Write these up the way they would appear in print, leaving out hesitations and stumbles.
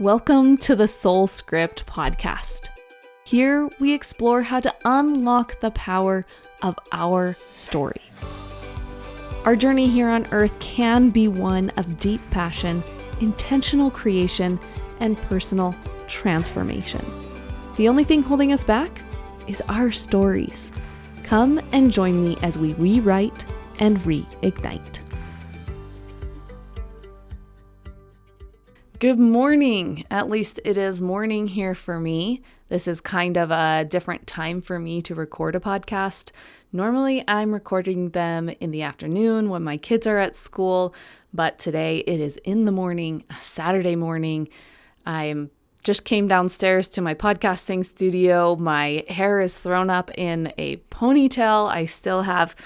Welcome to the Soul Script podcast. Here we explore how to unlock the power of our story. Our journey here on earth can be one of deep passion, intentional creation, and personal transformation. The only thing holding us back is our stories. Come and join me as we rewrite and reignite. Good morning. At least it is morning here for me. This is kind of a different time for me to record a podcast. Normally I'm recording them in the afternoon when my kids are at school, but today it is in the morning, a Saturday morning. I just came downstairs to my podcasting studio. My hair is thrown up in a ponytail. I still have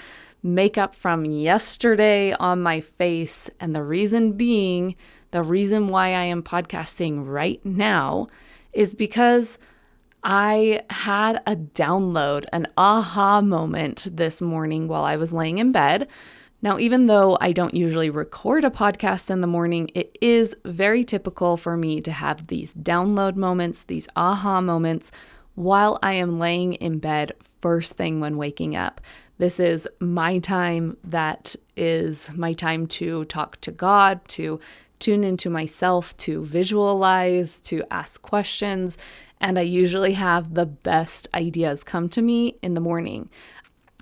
makeup from yesterday on my face, and the reason why I am podcasting right now is because I had a download, an aha moment this morning while I was laying in bed. Now, even though I don't usually record a podcast in the morning, it is very typical for me to have these download moments, these aha moments, while I am laying in bed first thing when waking up. This is my time. That is my time to talk to God, to tune into myself, to visualize, to ask questions, and I usually have the best ideas come to me in the morning.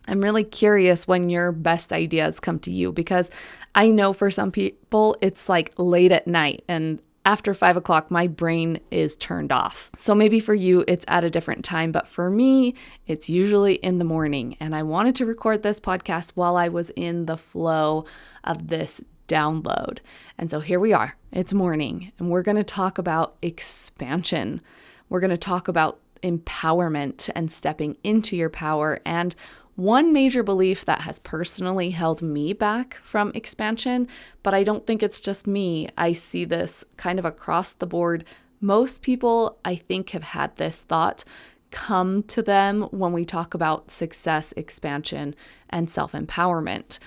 I'm really curious when your best ideas come to you, because I know for some people it's like late at night and after 5 o'clock, my brain is turned off. So maybe for you, it's at a different time, but for me, it's usually in the morning. And I wanted to record this podcast while I was in the flow of this download. And so here we are. It's morning, and we're going to talk about expansion. We're going to talk about empowerment and stepping into your power. And one major belief that has personally held me back from expansion, but I don't think it's just me. I see this kind of across the board. Most people, I think, have had this thought come to them when we talk about success, expansion, and self-empowerment.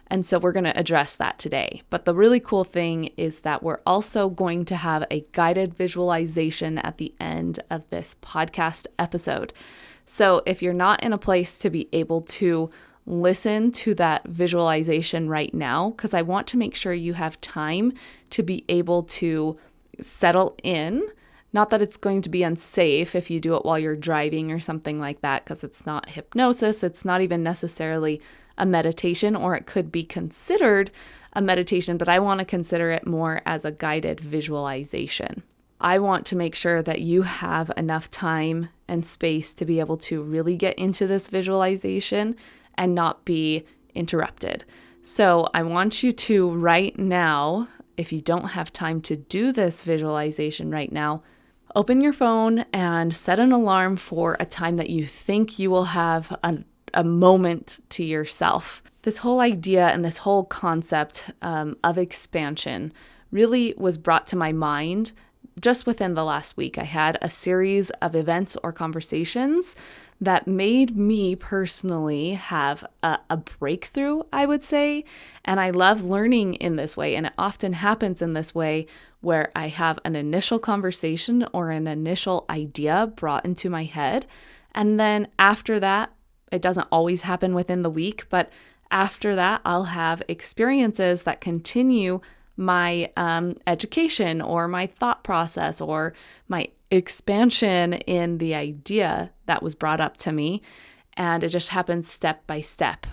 And so we're going to address that today. But the really cool thing is that we're also going to have a guided visualization at the end of this podcast episode. So if you're not in a place to be able to listen to that visualization right now, because I want to make sure you have time to be able to settle in. Not that it's going to be unsafe if you do it while you're driving or something like that, because it's not hypnosis. It's not even necessarily a meditation, or it could be considered a meditation, but I want to consider it more as a guided visualization. I want to make sure that you have enough time and space to be able to really get into this visualization and not be interrupted. So I want you to right now, if you don't have time to do this visualization right now, open your phone and set an alarm for a time that you think you will have a moment to yourself. This whole idea and this whole concept of expansion really was brought to my mind just within the last week. I had a series of events or conversations that made me personally have a breakthrough, I would say. And I love learning in this way. And it often happens in this way where I have an initial conversation or an initial idea brought into my head. And then after that, it doesn't always happen within the week, but after that, I'll have experiences that continue my education or my thought process or my expansion in the idea that was brought up to me. And it just happens step by step.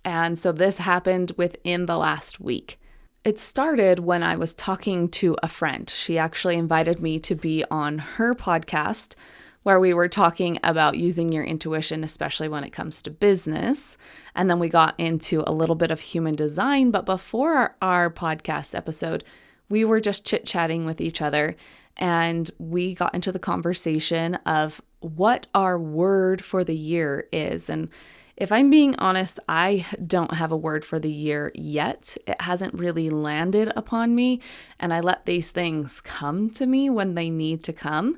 And so this happened within the last week. It started when I was talking to a friend. She actually invited me to be on her podcast, where we were talking about using your intuition, especially when it comes to business. And then we got into a little bit of human design. But before our podcast episode, we were just chit-chatting with each other. And we got into the conversation of what our word for the year is. And if I'm being honest, I don't have a word for the year yet. It hasn't really landed upon me. And I let these things come to me when they need to come.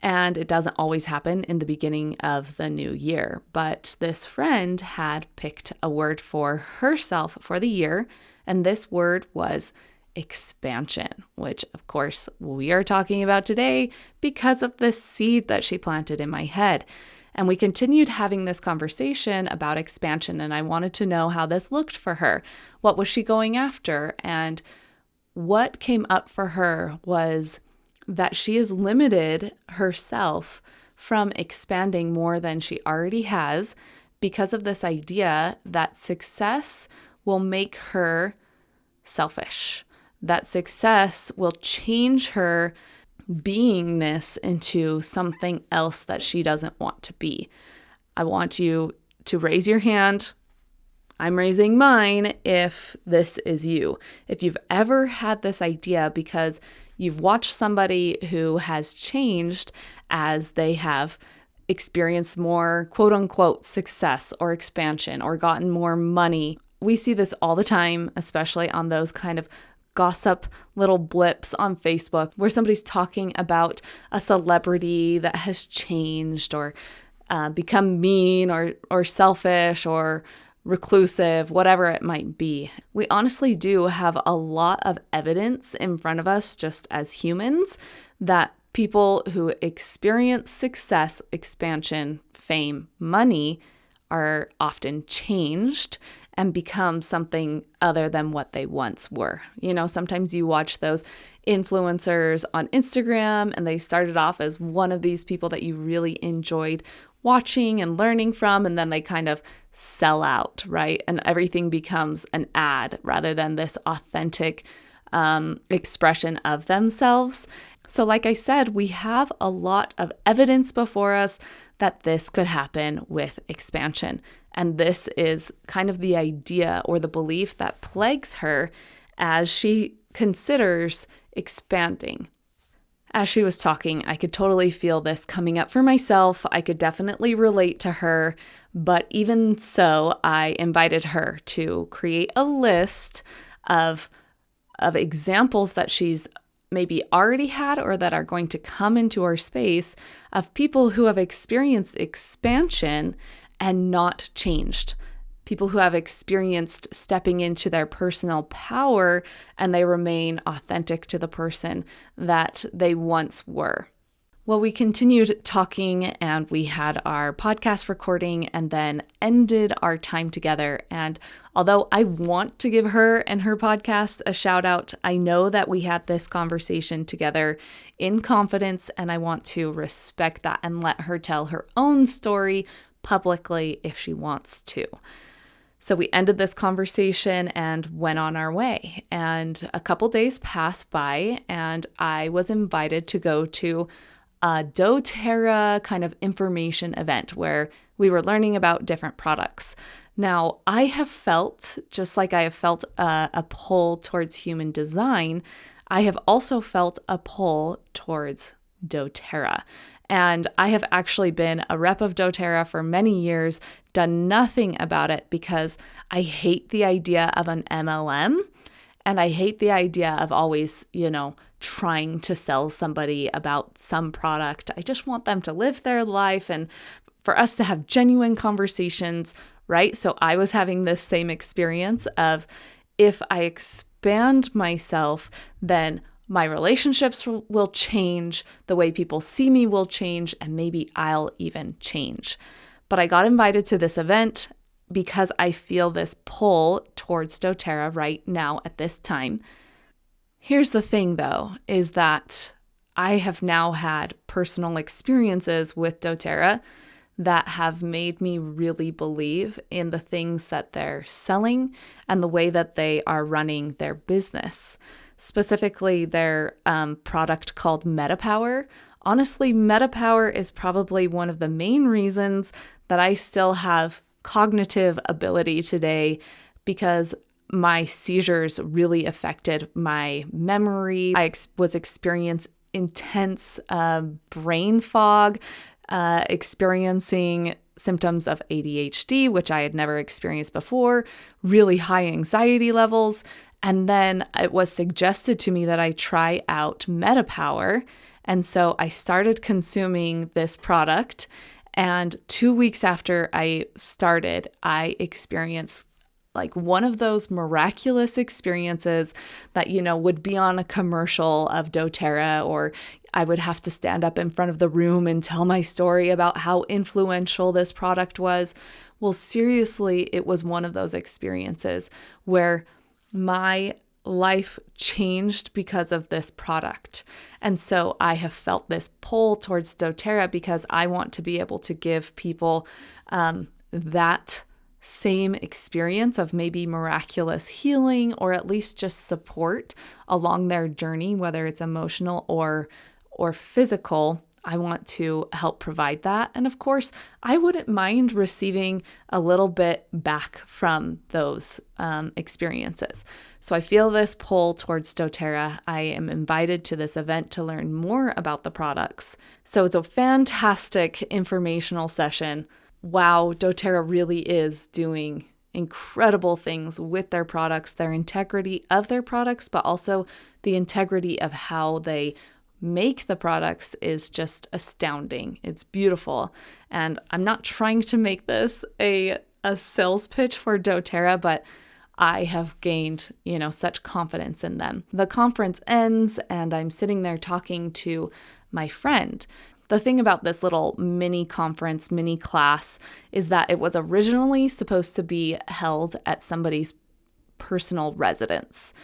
And it doesn't always happen in the beginning of the new year. But this friend had picked a word for herself for the year, and this word was expansion, which of course we are talking about today because of the seed that she planted in my head. And we continued having this conversation about expansion, and I wanted to know how this looked for her. What was she going after? And what came up for her was that she has limited herself from expanding more than she already has because of this idea that success will make her selfish, that success will change her beingness into something else that she doesn't want to be. I want you to raise your hand. I'm raising mine if this is you. If you've ever had this idea because you've watched somebody who has changed as they have experienced more quote unquote success or expansion or gotten more money. We see this all the time, especially on those kind of gossip little blips on Facebook where somebody's talking about a celebrity that has changed or become mean or selfish or reclusive, whatever it might be. We honestly do have a lot of evidence in front of us just as humans that people who experience success, expansion, fame, money are often changed and become something other than what they once were. You know, sometimes you watch those influencers on Instagram and they started off as one of these people that you really enjoyed watching and learning from, and then they kind of sell out, right? And everything becomes an ad rather than this authentic expression of themselves. So like I said, we have a lot of evidence before us that this could happen with expansion. And this is kind of the idea or the belief that plagues her as she considers expanding. As she was talking, I could totally feel this coming up for myself. I could definitely relate to her. But even so, I invited her to create a list of examples that she's maybe already had or that are going to come into our space of people who have experienced expansion and not changed. People who have experienced stepping into their personal power and they remain authentic to the person that they once were. Well, we continued talking and we had our podcast recording and then ended our time together. And although I want to give her and her podcast a shout out, I know that we had this conversation together in confidence and I want to respect that and let her tell her own story publicly if she wants to. So we ended this conversation and went on our way. And a couple days passed by and I was invited to go to a doTERRA kind of information event where we were learning about different products. Now, I have felt, just like I have felt a pull towards human design, I have also felt a pull towards doTERRA. And I have actually been a rep of doTERRA for many years, done nothing about it because I hate the idea of an MLM. And I hate the idea of always, trying to sell somebody about some product. I just want them to live their life and for us to have genuine conversations, right? So I was having this same experience of if I expand myself, then my relationships will change, the way people see me will change, and maybe I'll even change. But I got invited to this event because I feel this pull towards doTERRA right now at this time. Here's the thing though, is that I have now had personal experiences with doTERRA that have made me really believe in the things that they're selling and the way that they are running their business. Specifically, their product called MetaPower. Honestly, MetaPower is probably one of the main reasons that I still have cognitive ability today because my seizures really affected my memory. I was experiencing intense brain fog, experiencing symptoms of ADHD, which I had never experienced before, really high anxiety levels. And then it was suggested to me that I try out MetaPower. And so I started consuming this product. And 2 weeks after I started, I experienced like one of those miraculous experiences that, would be on a commercial of doTERRA, or I would have to stand up in front of the room and tell my story about how influential this product was. Well, seriously, it was one of those experiences where my life changed because of this product. And so I have felt this pull towards doTERRA because I want to be able to give people that same experience of maybe miraculous healing, or at least just support along their journey, whether it's emotional or physical. I want to help provide that. And of course, I wouldn't mind receiving a little bit back from those experiences. So I feel this pull towards doTERRA. I am invited to this event to learn more about the products. So it's a fantastic informational session. Wow, doTERRA really is doing incredible things with their products, their integrity of their products, but also the integrity of how they make the products is just astounding. It's beautiful. And I'm not trying to make this a sales pitch for doTERRA, but I have gained, such confidence in them. The conference ends and I'm sitting there talking to my friend. The thing about this little mini conference, mini class, is that it was originally supposed to be held at somebody's personal residence.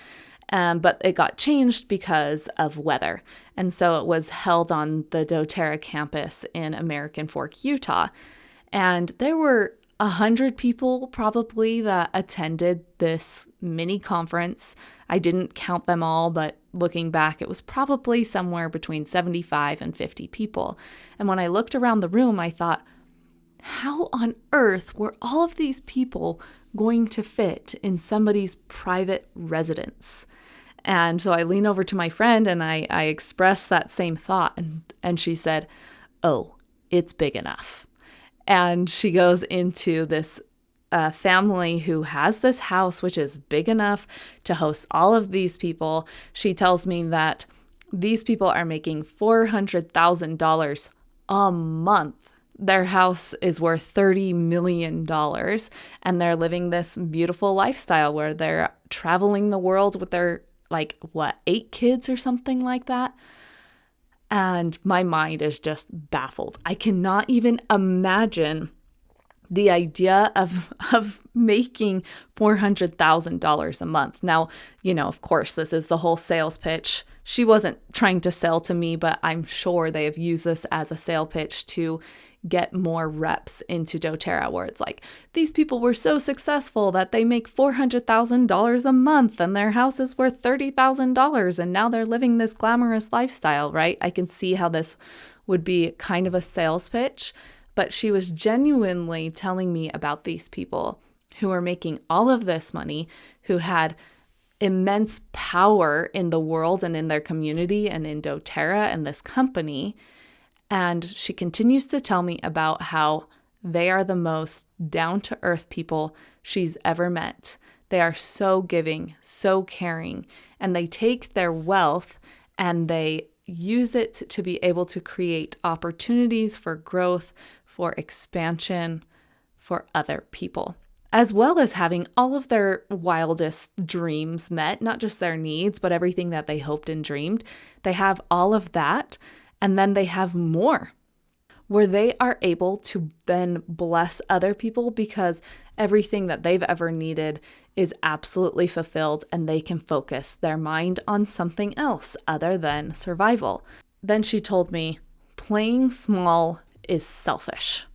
But it got changed because of weather. And so it was held on the doTERRA campus in American Fork, Utah. And there were 100 people probably that attended this mini conference. I didn't count them all, but looking back, it was probably somewhere between 75 and 50 people. And when I looked around the room, I thought, how on earth were all of these people going to fit in somebody's private residence? And so I leaned over to my friend and I expressed that same thought. And she said, oh, it's big enough. And she goes into this family who has this house, which is big enough to host all of these people. She tells me that these people are making $400,000 a month. Their house is worth $30 million, and they're living this beautiful lifestyle where they're traveling the world with their, 8 kids or something like that. And my mind is just baffled. I cannot even imagine the idea of making $400,000 a month. Now, of course, this is the whole sales pitch. She wasn't trying to sell to me, but I'm sure they have used this as a sale pitch to get more reps into doTERRA, where it's like, these people were so successful that they make $400,000 a month and their house is worth $30,000 and now they're living this glamorous lifestyle, right? I can see how this would be kind of a sales pitch, but she was genuinely telling me about these people who are making all of this money, who had immense power in the world and in their community and in doTERRA and this company. And she continues to tell me about how they are the most down-to-earth people she's ever met. They are so giving, so caring, and they take their wealth and they use it to be able to create opportunities for growth, for expansion, for other people, as well as having all of their wildest dreams met, not just their needs, but everything that they hoped and dreamed. They have all of that. And then they have more, where they are able to then bless other people because everything that they've ever needed is absolutely fulfilled and they can focus their mind on something else other than survival. Then she told me, playing small is selfish.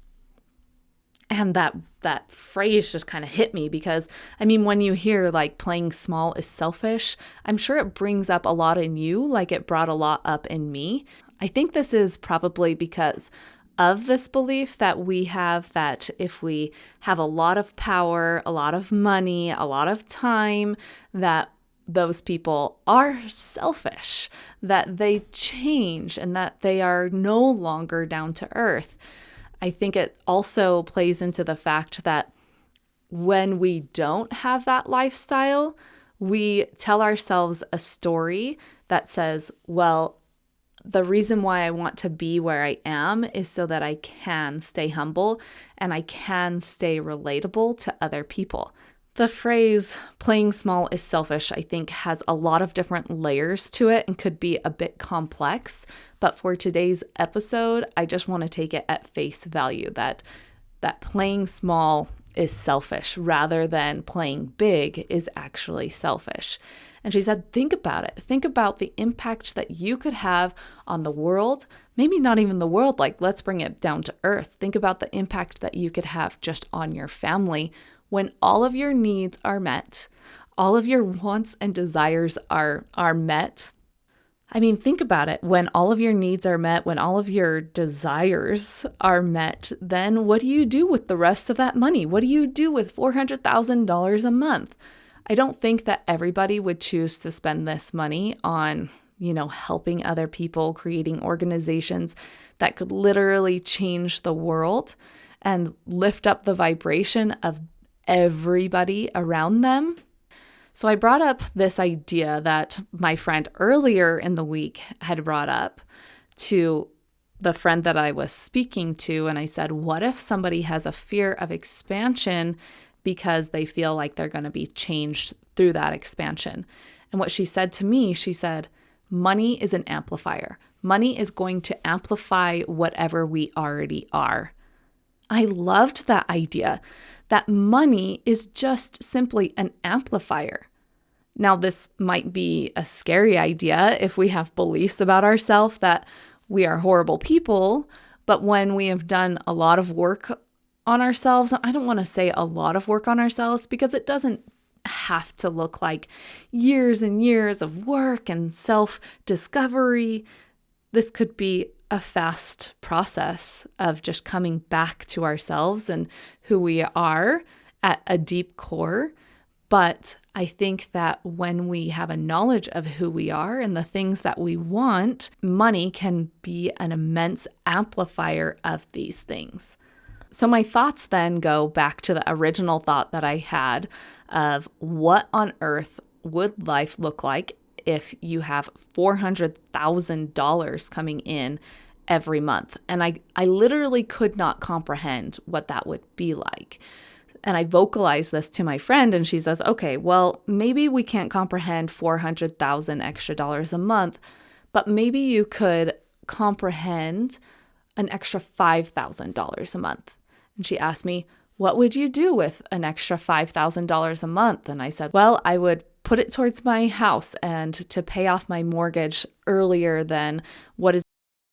And that phrase just kind of hit me because, when you hear playing small is selfish, I'm sure it brings up a lot in you, like it brought a lot up in me. I think this is probably because of this belief that we have that if we have a lot of power, a lot of money, a lot of time, that those people are selfish, that they change and that they are no longer down to earth. I think it also plays into the fact that when we don't have that lifestyle, we tell ourselves a story that says, well, the reason why I want to be where I am is so that I can stay humble and I can stay relatable to other people. The phrase playing small is selfish, I think, has a lot of different layers to it and could be a bit complex. But for today's episode, I just want to take it at face value that playing small is selfish rather than playing big is actually selfish. And she said, think about it. Think about the impact that you could have on the world. Maybe not even the world, like let's bring it down to earth. Think about the impact that you could have just on your family when all of your needs are met, all of your wants and desires are met. I mean, think about it. When all of your needs are met, when all of your desires are met, then what do you do with the rest of that money? What do you do with $400,000 a month? I don't think that everybody would choose to spend this money on, helping other people, creating organizations that could literally change the world and lift up the vibration of everybody around them. So I brought up this idea that my friend earlier in the week had brought up to the friend that I was speaking to. And I said, what if somebody has a fear of expansion because they feel like they're going to be changed through that expansion? And what she said to me, she said, money is an amplifier. Money is going to amplify whatever we already are. I loved that idea, that money is just simply an amplifier. Now, this might be a scary idea if we have beliefs about ourselves that we are horrible people, but when we have done a lot of work on ourselves, I don't want to say a lot of work on ourselves because it doesn't have to look like years and years of work and self-discovery. This could be a fast process of just coming back to ourselves and who we are at a deep core. But I think that when we have a knowledge of who we are and the things that we want, money can be an immense amplifier of these things. So my thoughts then go back to the original thought that I had of what on earth would life look like if you have $400,000 coming in every month. And I literally could not comprehend what that would be like. And I vocalized this to my friend and she says, okay, well, maybe we can't comprehend $400,000 extra dollars a month, but maybe you could comprehend an extra $5,000 a month. And she asked me, what would you do with an extra $5,000 a month? And I said, well, I would put it towards my house and to pay off my mortgage earlier than what is